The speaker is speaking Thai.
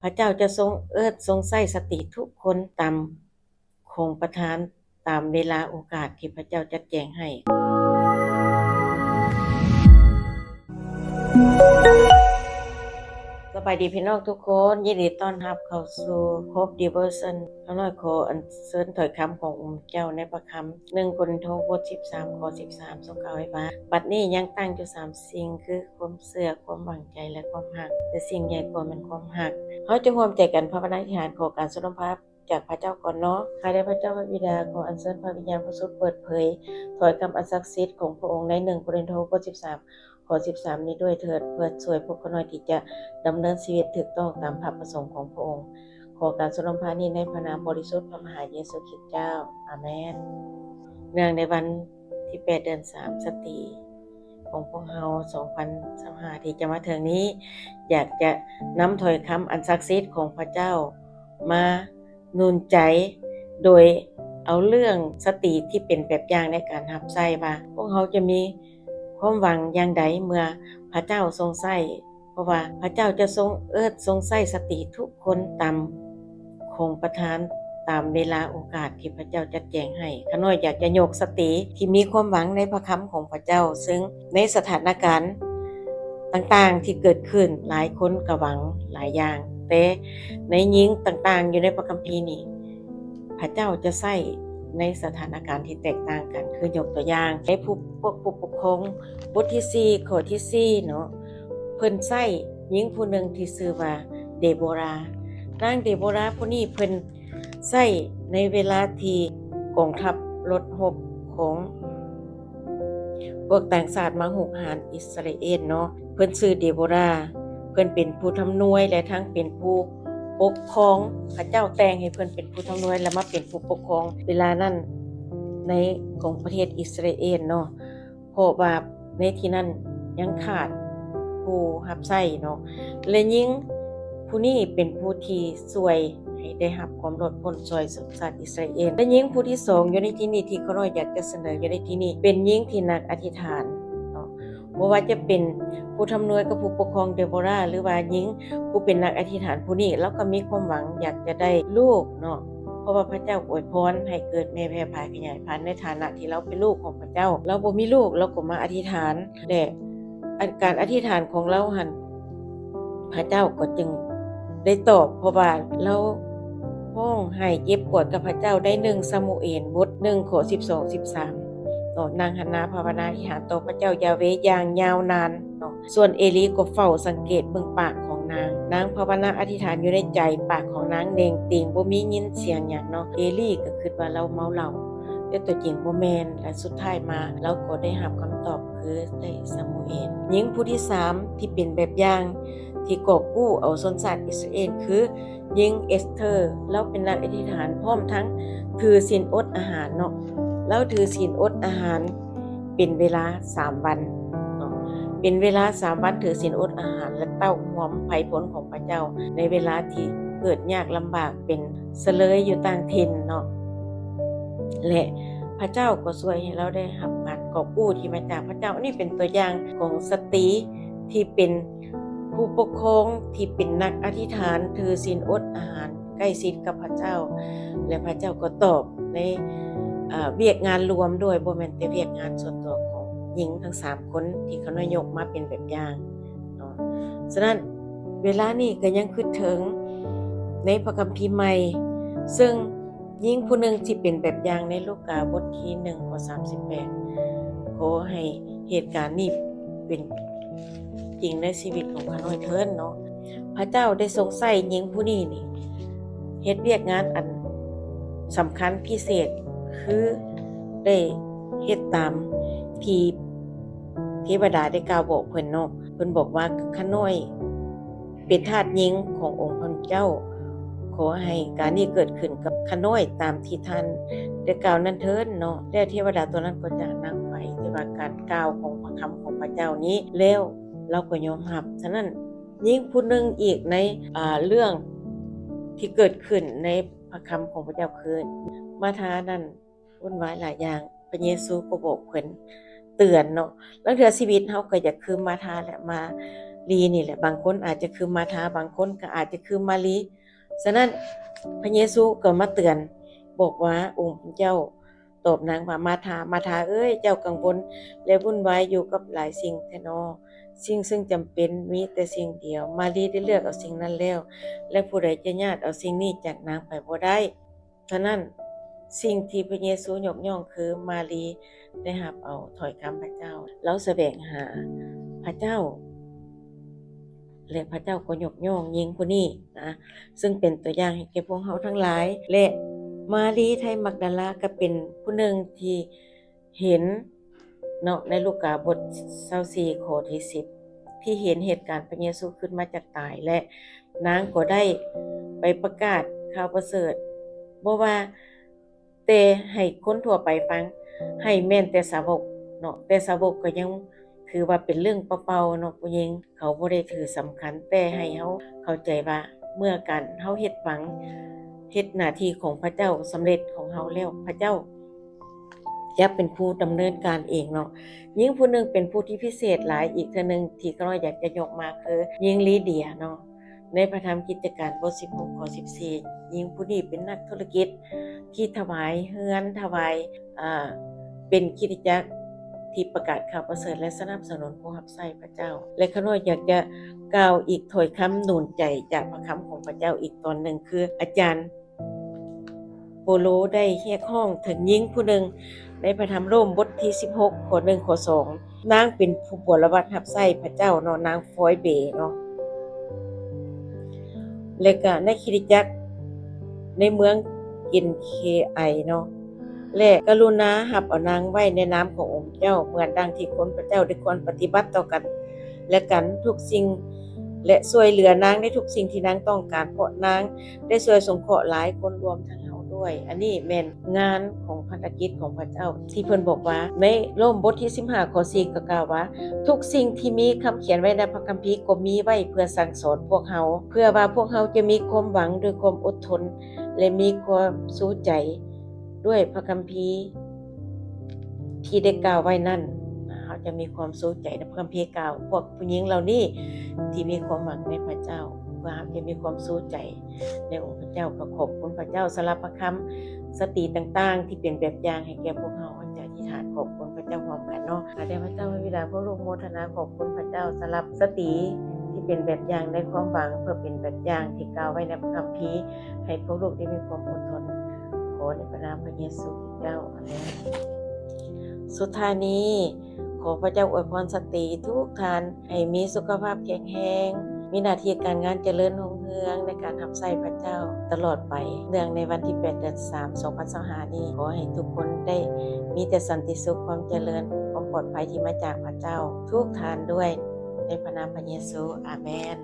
พระเจ้าจะทรงทรงใส่สติทุกคนตามคงประทานตามเวลาโอกาสที่พระเจ้าจัดแจงให้สบายดีพี่น้องทุกคนยินดีต้อนรับเข้าสู่ Hope Devotion ข้าน้อยขออัญเชิญถ้อยคำขององค์เจ้าในพระคำ1 โครินธ์บท13ข้อ13ทรงกล่าวไว้ว่าบัดนี้ยังตั้งอยู่3สิ่งคือความเชื่อความหวังใจและความรักแต่สิ่งใหญ่กว่ามันความรักเฮาจะร่วมใจกันภาวนาอธิษฐานขอการสนองพระจากพระเจ้าก่อนเนาะข้าแต่พระเจ้าพระบิดาขออัญเชิญพระวิญญาณบริสุทธิ์เปิดเผยถ้อยคำอันศักดิ์สิทธิ์ของพระองค์ใน1 โครินธ์บท13ข้อ13นี้ด้วยเถิดเพื่อช่วยพวกข้าน้อยที่จะดำเนินชีวิตถูกต้องตามพระประสงค์ของพระองค์ขอการสนองพระนี้ในพระนามบริสุทธิ์พระมหาเยซูคริสต์เจ้าอาเมนเนื่องในวันที่8เดือน3สตรีของพวกเรา2025ที่จะมาถึงนี้อยากจะนำถ้อยคำอันศักดิ์สิทธิ์ของพระเจ้ามาหนุนใจโดยเอาเรื่องสติที่เป็นแบบอย่างในการรับใช้ว่าพวกเขาจะมีความหวังอย่างใดเมื่อพระเจ้าทรงใช้เพราะว่าพระเจ้าจะทรงใช้สติทุกคนตามคงประทานตามเวลาโอกาสที่พระเจ้าจัดแจงให้ข้าน้อยอยากจะยกสติที่มีความหวังในพระคำของพระเจ้าซึ่งในสถานการณ์ต่างๆที่เกิดขึ้นหลายคนก็หวังหลายอย่างแต่ในยิ่งต่างๆอยู่ในพระคัมภีร์นี่พระเจ้าจะใช้ในสถานการณ์ที่แตกต่างกันคือยกตัวอย่างในผู้ปกครองบทที่4ข้อที่4เนาะเพิ่นใช้หญิงผู้หนึ่งที่ชื่อว่าเดโบรานางเดโบราผู้นี้เพิ่นใช้ในเวลาที่กองทัพรบรบของพวกต่างชาติมาหุกหานอิสราเอลเนาะเพิ่นชื่อเดโบราเพิ่นเป็นผู้ทำนวยและทั้งเป็นผู้ปกครองพระเจ้าแต่งให้เพิ่นเป็นผู้ทำนวยและมาเป็นผู้ปกครองเวลานั้นในของประเทศอิสราเอลเนาะเพราะว่าในที่นั้นยังขาดผู้รับใช้เนาะและยิ่งผู้นี้เป็นผู้ที่ช่วยให้ได้รับความรอดพ้นช่วยชาติอิสราเอลและยิ่งผู้ที่2อยู่ในที่นี้ที่ข้าน้อยอยากจะเสนออยู่ในที่นี้เป็นยิ่งที่นักอธิษฐานเนาะบ่ว่าจะเป็นผู้ทำนวยกับผู้ปกครองเดโบราหรือว่าหญิงผู้เป็นนักอธิษฐานผู้นี้เราก็มีความหวังอยากจะได้ลูกเนาะเพราะว่าพระเจ้าอวยพรให้เกิดแม่แพร่ภายขยายพันธุ์ในฐานะที่เราเป็นลูกของพระเจ้าเราบ่มีลูกเราก็มาอธิษฐานและการอธิษฐานของเราหั่นพระเจ้าก็จึงได้ตอบเพราะว่าเราห้องให้เจ็บปวดกับพระเจ้าได้1ซามูเอลบท1ข้อ12-13นางฮันนาภาวนาอธิษฐานต่อพระเจ้ายาเวห์อย่างยาวนานส่วนเอลีก็เฝ้าสังเกตเบิ่งปากของนางภาวนาอธิษฐานอยู่ในใจปากของนางแดงติ่งบ่มียินเสียงหยังเนาะเอลีก็คิดว่าเราเมาเหล้าแต่ตัวจริงบ่แม่นและสุดท้ายมาเราก็ได้รับคำตอบคือได้ซามูเอลหญิงผู้ที่3ที่เป็นแบบอย่างที่กอบกู้เอาชนชาติอิสราเอลคือหญิงเอสเธอร์เราเป็นนักอธิษฐานพร้อมทั้งถือศีลอดอาหารเนาะแล้วถือศีลอดอาหารเป็นเวลา3วันเนาะเป็นเวลา3วันถือศีลอดอาหารและเต้าหวมภัยผลของพระเจ้าในเวลาที่เกิดยากลำบากเป็นเสลยอยู่ต่างถิ่นเนาะและพระเจ้าก็ช่วยให้เราได้รับการกอบกู้ที่มาจากพระเจ้านี่เป็นตัวอย่างของสตรีที่เป็นผู้ปกครองที่เป็นนักอธิษฐานถือศีลอดอาหารใกล้ชิดกับพระเจ้าและพระเจ้าก็ตอบในเวียกงานรวมด้วยบ่แม่นแต่เวียกงานส่วนตัวของหญิงทั้ง3คนที่เขายกมาเป็นแบบอย่างเนาะฉะนั้นเวลานี้ก็ยังคิดถึงในพระคัมภีร์ใหม่ซึ่งหญิงผู้หนึ่งที่เป็นแบบอย่างในลูกาบทที่1ข้อ38ขอให้เหตุการณ์นี้เป็นจริงในชีวิตของข้าน้อยเถิดเนาะพระเจ้าได้ทรงใช้หญิงผู้นี้นี่เฮ็ดเวียกงานอันสำคัญพิเศษคือได้เฮ็ดตามที่เทวดาได้กล่าวบอกเพิ่นเนาะเพิ่นบอกว่าข้าน้อยเป็นทาสหญิงขององค์พระเจ้าขอให้การนี้เกิดขึ้นกับข้าน้อยตามที่ท่านได้กล่าวนั้นเถิดเนาะแล้วเทวดาตัวนั้นก็จะนั่งไปที่ว่าการกล่าวของพระคำของพระเจ้านี้แล้วเราก็ยอมรับฉะนั้นยิ่งผู้นึงอีกในเรื่องที่เกิดขึ้นในพระคำของพระเจ้าคือมาทานั้นวุ่นวายหลายอย่างพระเยซูก็บอกเพิ่นเตือนเนาะแล้วเทื่อชีวิตเฮาก็อยากคือมาทาและมา ลีนี่แหละบางคนอาจจะคือมาธาบางคนก็อาจจะคือมารีฉะนั้นพระเยซูก็มาเตือนบอกว่าองค์พระเจ้าตอบนางว่ามาธาเอ้ยเจ้ากังวลและวุ่นวายอยู่กับหลายสิ่งแท้น้อสิ่งซึ่งจำเป็นมีแต่สิ่งเดียวมารีได้เลือกเอาสิ่งนั้นแล้วและผู้ใดจะญาติเอาสิ่งนี้จากนางไปบ่ได้ฉะนั้นสิ่งที่พระเยซูยกย่องคือมารีได้รับเอาถ้อยคำพระเจ้าแล้วแสวงหาพระเจ้าและพระเจ้าก็ยกย่องหญิงผู้นี้นะซึ่งเป็นตัวอย่างให้แก่พวกเราทั้งหลายและมารีไทมักดาลาก็เป็นผู้หนึ่งที่เห็นเนาะในลูกาบท24ข้อที่10ที่เห็นเหตุการณ์พระเยซูขึ้นมาจากตายและนางก็ได้ไปประกาศข่าวประเสริฐบ่ว่าแต่ให้คนทั่วไปฟังให้แม่นแต่สาวกเนาะแต่สาวกก็ยังถือว่าเป็นเรื่องเปล่าๆเนาะผู้หญิงเขาบ่ได้ถือสำคัญแต่ให้เฮาเข้าใจว่าเมื่อกันเฮาเฮ็ดหวังเฮ็ดหน้าที่ของพระเจ้าสำเร็จของเฮาแล้วพระเจ้าจะเป็นผู้ดำเนินการเองเนาะหญิงผู้หนึงเป็นผู้ที่พิเศษหลายอีกเทื่อนึงที่ก็อยากจะยกมาคือหญิงลีเดียเนาะในพระธรรมกิจการบท16ข้อ14หญิงผู้นี้เป็นนักธุรกิจที่ถวายเฮือนถวายเป็นคริสตจักรที่ประกาศข่าวประเสริฐและสนับสนุนผู้รับใช้พระเจ้าและข้าน้อยอยากจะกล่าวอีกถ้อยคำหนุนใจจากพระคำของพระเจ้าอีกตอนหนึ่งคืออาจารย์โปโลได้เรียกร้องถึงหญิงผู้หนึ่งในพระธรรมโรมบทที่16ข้อ1ข้อ2นางเป็นผู้บริวารรับใช้พระเจ้าเนาะนางฟอยเบเนาะและก็ในคริสตจักรในเมืองกินเคไอเนาะและกรุณารับเอานางไว้ในนามขององค์เจ้าเหมือนดังที่คนพระเจ้าได้ควรปฏิบัติต่อกันและกันทุกสิ่งและช่วยเหลือนางในทุกสิ่งที่นางต้องการเพราะนางได้ช่วยสงเคราะห์หลายคนรวมทั้งเฮาด้วยอันนี้แม่นงานของภารกิจของพระเจ้าที่เพิ่นบอกว่าในโรมบทที่15ข้อ4ก็กล่าวว่าทุกสิ่งที่มีคำเขียนไว้ในพระคัมภีร์ก็มีไว้เพื่อสั่งสอนพวกเฮาเพื่อว่าพวกเฮาจะมีความหวังด้วยความอดทนและมีความสู้ใจด้วยพระคัมภีร์ที่ได้กล่าวไว้นั้นเขาจะมีความสู้ใจในพระคัมภีร์กล่าวพวกผู้หญิงเหล่านี้ที่มีความหวังในพระเจ้าเพื่อจะมีความสู้ใจในองค์พระเจ้าก็ขอบคุณพระเจ้าสำหรับพระคำสติต่างๆที่เป็นแบบอย่างให้แก่พวกเราจะอธิษฐานขอบคุณพระเจ้าพร้อมกันเนาะข้าแต่พระเจ้าให้วิดาพระลูกโมทนาขอบคุณพระเจ้าสำหรับสติที่เป็นแบบอย่างในความหวังเพื่อเป็นแบบอย่างที่กล่าวไว้ในพระคัมภีร์ให้พวกลูกได้มีความอดทนขอในพระนามพระเยซูคริสต์เจ้าอาเมนสุดท้ายนี้ขอพระเจ้าอวยพรสตรีทุกท่านให้มีสุขภาพแข็งแรงมีหน้าที่การงานเจริญรุ่งเรืองในการรับใช้พระเจ้าตลอดไปเนื่องในวันที่8เดือน3 2025นี้ขอให้ทุกคนได้มีแต่สันติสุขความเจริญความปลอดภัยที่มาจากพระเจ้าทุกท่านด้วยในพระนามพระเยซูอาเมน